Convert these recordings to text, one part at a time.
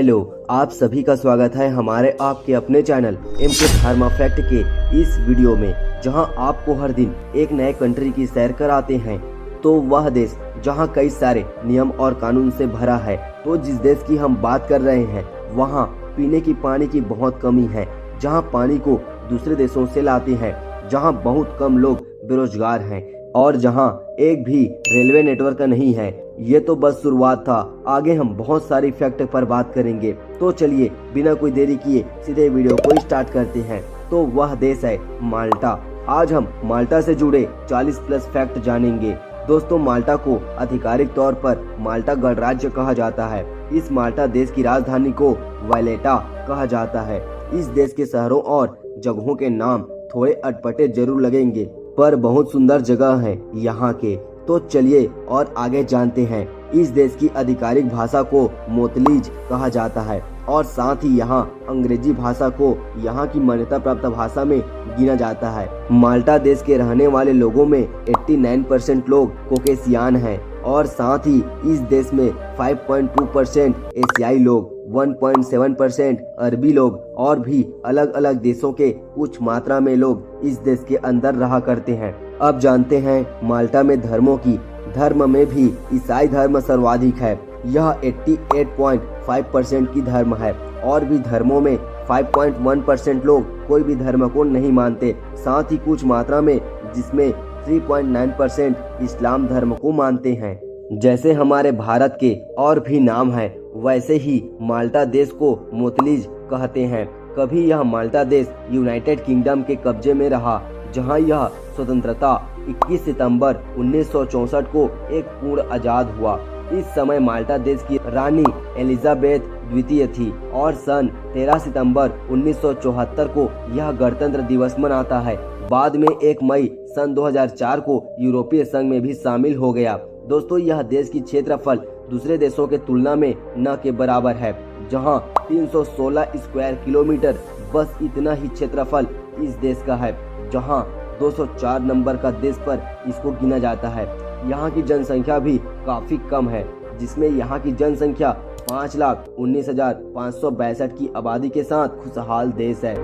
Hello, आप सभी का स्वागत है हमारे आपके अपने चैनल एमके फार्मा फैक्ट के इस वीडियो में, जहां आपको हर दिन एक नए कंट्री की सैर कराते हैं। तो वह देश जहां कई सारे नियम और कानून से भरा है। तो जिस देश की हम बात कर रहे हैं वहां पीने की पानी की बहुत कमी है, जहां पानी को दूसरे देशों से लाते हैं, जहां बहुत कम लोग बेरोजगार हैं और जहां एक भी रेलवे नेटवर्क नहीं है। ये तो बस शुरुआत था, आगे हम बहुत सारी फैक्ट पर बात करेंगे। तो चलिए बिना कोई देरी किए सीधे वीडियो को स्टार्ट करते हैं। तो वह देश है माल्टा। आज हम माल्टा से जुड़े 40 प्लस फैक्ट जानेंगे। दोस्तों, माल्टा को आधिकारिक तौर पर माल्टा गणराज्य कहा जाता है। इस माल्टा देश की राजधानी को वैलेटा कहा जाता है। इस देश के शहरों और जगहों के नाम थोड़े अटपटे जरूर लगेंगे, पर बहुत सुंदर जगह है यहाँ के। तो चलिए और आगे जानते हैं। इस देश की आधिकारिक भाषा को मोतलीज कहा जाता है और साथ ही यहाँ अंग्रेजी भाषा को यहाँ की मान्यता प्राप्त भाषा में गिना जाता है। माल्टा देश के रहने वाले लोगों में 89% लोग कोकेशियान हैं और साथ ही इस देश में 5.2% एशियाई लोग, 1.7% अरबी लोग और भी अलग अलग देशों के कुछ मात्रा में लोग इस देश के अंदर रहा करते हैं। अब जानते हैं माल्टा में धर्मों की। धर्म में भी ईसाई धर्म सर्वाधिक है, यह 88.5% की धर्म है और भी धर्मों में 5.1% लोग कोई भी धर्म को नहीं मानते। साथ ही कुछ मात्रा में जिसमें 3.9% इस्लाम धर्म को मानते हैं। जैसे हमारे भारत के और भी नाम है, वैसे ही माल्टा देश को मोतलीज कहते हैं। कभी यह माल्टा देश यूनाइटेड किंगडम के कब्जे में रहा, जहां यह स्वतंत्रता 21 सितंबर 1964 को एक पूर्ण आजाद हुआ। इस समय माल्टा देश की रानी एलिजाबेथ द्वितीय थी और सन 13 सितंबर 1974 को यह गणतंत्र दिवस मनाता है। बाद में 1 मई सन 2004 को यूरोपीय संघ में भी शामिल हो गया। दोस्तों, यह देश की क्षेत्रफल दूसरे देशों के तुलना में न के बराबर है, जहां 316 स्क्वायर किलोमीटर, बस इतना ही क्षेत्रफल इस देश का है, जहां 204 नंबर का देश पर इसको गिना जाता है। यहाँ की जनसंख्या भी काफी कम है, जिसमें यहाँ की जनसंख्या 5,19,562 की आबादी के साथ खुशहाल देश है।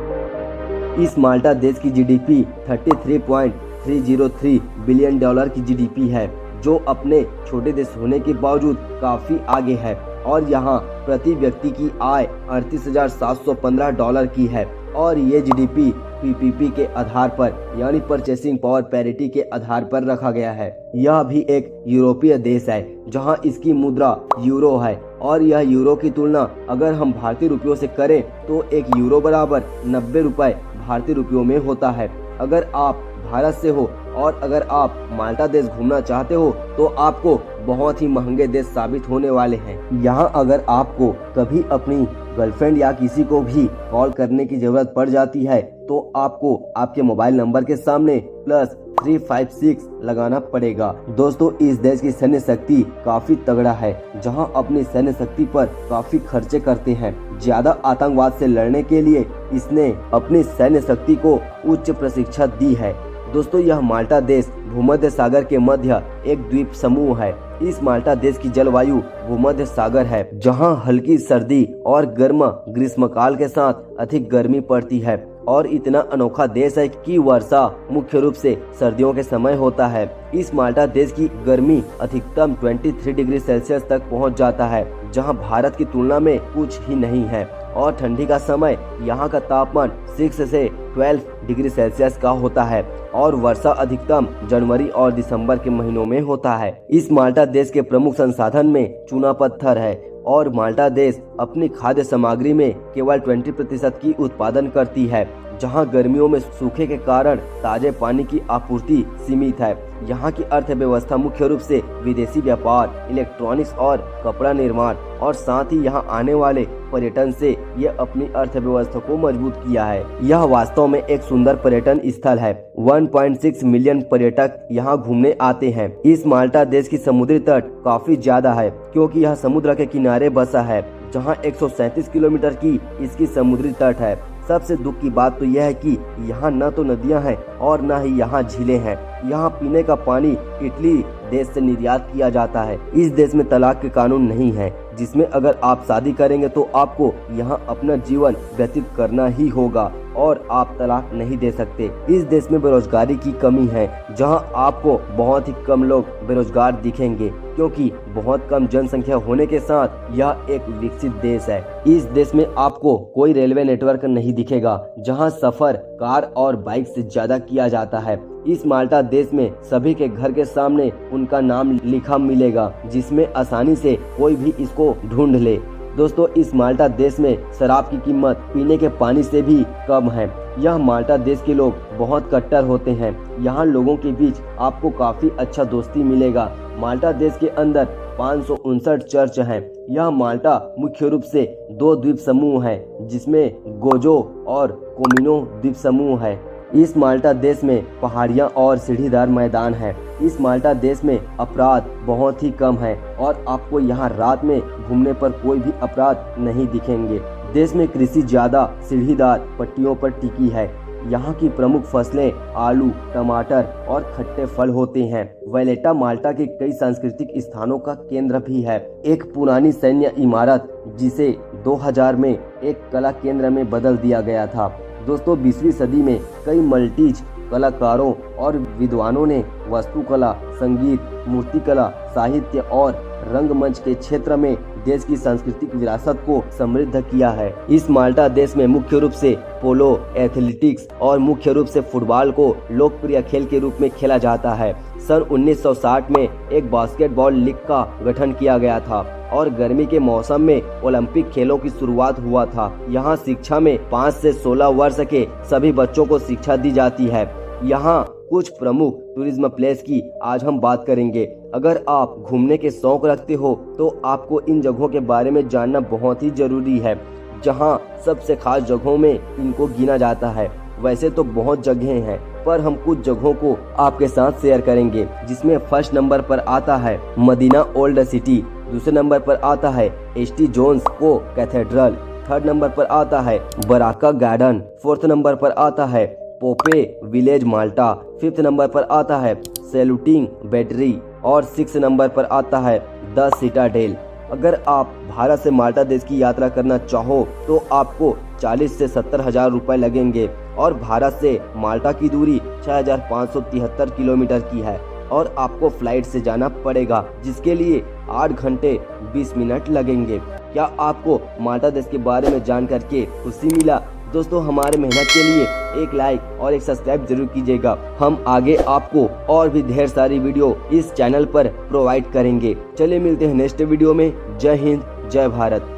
इस माल्टा देश की जीडीपी 33.303 बिलियन डॉलर की जीडीपी है, जो अपने छोटे देश होने के बावजूद काफी आगे है और यहाँ प्रति व्यक्ति की आय 38,715 डॉलर की है और ये जीडीपी पीपीपी के आधार पर यानी परचेसिंग पावर पैरिटी के आधार पर रखा गया है। यह भी एक यूरोपीय देश है, जहां इसकी मुद्रा यूरो है और यह यूरो की तुलना अगर हम भारतीय रुपयों से करें तो एक यूरो बराबर 90 रुपए भारतीय रुपयों में होता है। अगर आप भारत से हो और अगर आप माल्टा देश घूमना चाहते हो तो आपको बहुत ही महंगे देश साबित होने वाले हैं। यहाँ अगर आपको कभी अपनी गर्लफ्रेंड या किसी को भी कॉल करने की जरूरत पड़ जाती है तो आपको आपके मोबाइल नंबर के सामने +356 लगाना पड़ेगा। दोस्तों, इस देश की सैन्य शक्ति काफी तगड़ा है, जहां अपनी सैन्य शक्ति पर काफी खर्चे करते हैं। ज्यादा आतंकवाद से लड़ने के लिए इसने अपनी सैन्य शक्ति को उच्च प्रशिक्षण दी है। दोस्तों, यह माल्टा देश भूमध्य सागर के मध्य एक द्वीप समूह है। इस माल्टा देश की जलवायु भूमध्य सागर है, जहां हल्की सर्दी और गर्म ग्रीष्मकाल के साथ अधिक गर्मी पड़ती है और इतना अनोखा देश है कि वर्षा मुख्य रूप से सर्दियों के समय होता है। इस माल्टा देश की गर्मी अधिकतम 23 डिग्री सेल्सियस तक पहुंच जाता है, जहां भारत की तुलना में कुछ ही नहीं है और ठंडी का समय यहाँ का तापमान 6 से 12 डिग्री सेल्सियस का होता है और वर्षा अधिकतम जनवरी और दिसंबर के महीनों में होता है। इस माल्टा देश के प्रमुख संसाधन में चूना पत्थर है और माल्टा देश अपनी खाद्य सामग्री में केवल 20% की उत्पादन करती है, जहां गर्मियों में सूखे के कारण ताजे पानी की आपूर्ति सीमित है। यहाँ की अर्थव्यवस्था मुख्य रूप से विदेशी व्यापार, इलेक्ट्रॉनिक्स और कपड़ा निर्माण और साथ ही यहाँ आने वाले पर्यटन से ये अपनी अर्थव्यवस्था को मजबूत किया है। यह वास्तव में एक सुंदर पर्यटन स्थल है। 1.6 मिलियन पर्यटक यहाँ घूमने आते हैं। इस माल्टा देश की समुद्री तट काफी ज्यादा है, क्योंकि यह समुद्र के किनारे बसा है, जहाँ 137 किलोमीटर की इसकी समुद्री तट है। सबसे दुख की बात तो यह है कि यहाँ न तो नदियाँ हैं और न ही यहाँ झीलें हैं। यहाँ पीने का पानी इटली देश से निर्यात किया जाता है। इस देश में तलाक के कानून नहीं है, जिसमें अगर आप शादी करेंगे तो आपको यहाँ अपना जीवन व्यतीत करना ही होगा और आप तलाक नहीं दे सकते। इस देश में बेरोजगारी की कमी है, जहाँ आपको बहुत ही कम लोग बेरोजगार दिखेंगे, क्योंकि बहुत कम जनसंख्या होने के साथ यह एक विकसित देश है। इस देश में आपको कोई रेलवे नेटवर्क नहीं दिखेगा, जहाँ सफर कार और बाइक से ज्यादा किया जाता है। इस माल्टा देश में सभी के घर के सामने उनका नाम लिखा मिलेगा, जिसमें आसानी से कोई भी इसको ढूंढ ले। दोस्तों, इस माल्टा देश में शराब की कीमत पीने के पानी से भी कम है। यह माल्टा देश के लोग बहुत कट्टर होते हैं। यहाँ लोगों के बीच आपको काफी अच्छा दोस्ती मिलेगा। माल्टा देश के अंदर 559 चर्च हैं। यह माल्टा मुख्य रूप से 2 द्वीप समूह है, जिसमें गोजो और कोमिनो द्वीप समूह है। इस माल्टा देश में पहाड़ियाँ और सीढ़ीदार मैदान है। इस माल्टा देश में अपराध बहुत ही कम है और आपको यहाँ रात में घूमने पर कोई भी अपराध नहीं दिखेंगे। देश में कृषि ज्यादा सीढ़ीदार पट्टियों पर टिकी है। यहाँ की प्रमुख फसलें आलू, टमाटर और खट्टे फल होते हैं। वैलेटा माल्टा के कई सांस्कृतिक स्थानों का केंद्र भी है। एक पुरानी सैन्य इमारत, जिसे 2000 में एक कला केंद्र में बदल दिया गया था। दोस्तों, 20वीं सदी में कई मल्टीज कलाकारों और विद्वानों ने वास्तुकला, संगीत, मूर्तिकला, साहित्य और रंगमंच के क्षेत्र में देश की सांस्कृतिक विरासत को समृद्ध किया है। इस माल्टा देश में मुख्य रूप से पोलो, एथलेटिक्स और मुख्य रूप से फुटबॉल को लोकप्रिय खेल के रूप में खेला जाता है। सन 1960 में एक बास्केटबॉल लीग का गठन किया गया था और गर्मी के मौसम में ओलंपिक खेलों की शुरुआत हुआ था। यहाँ शिक्षा में 5 से 16 वर्ष के सभी बच्चों को शिक्षा दी जाती है। यहाँ कुछ प्रमुख टूरिज्म प्लेस की आज हम बात करेंगे। अगर आप घूमने के शौक रखते हो तो आपको इन जगहों के बारे में जानना बहुत ही जरूरी है, जहाँ सबसे खास जगहों में इनको गिना जाता है। वैसे तो बहुत जगहें हैं, पर हम कुछ जगहों को आपके साथ शेयर करेंगे, जिसमें फर्स्ट नंबर पर आता है मदीना ओल्ड सिटी, दूसरे नंबर पर आता है एसटी जोन्स को कैथेड्रल, थर्ड नंबर पर आता है बराका गार्डन, फोर्थ नंबर पर आता है पोपे विलेज माल्टा, फिफ्थ नंबर पर आता है सैल्यूटिंग बैटरी और 6 नंबर पर आता है द सिटाडेल। अगर आप भारत से माल्टा देश की यात्रा करना चाहो तो आपको 40 से 70 हजार रुपए लगेंगे और भारत से माल्टा की दूरी 6573 किलोमीटर की है और आपको फ्लाइट से जाना पड़ेगा, जिसके लिए 8 घंटे 20 मिनट लगेंगे। क्या आपको माल्टा देश के बारे में जान करके खुशी मिला? दोस्तों, हमारे मेहनत के लिए एक लाइक और एक सब्सक्राइब जरूर कीजिएगा। हम आगे आपको और भी ढेर सारी वीडियो इस चैनल पर प्रोवाइड करेंगे। चलिए मिलते हैं नेक्स्ट वीडियो में। जय हिंद, जय भारत।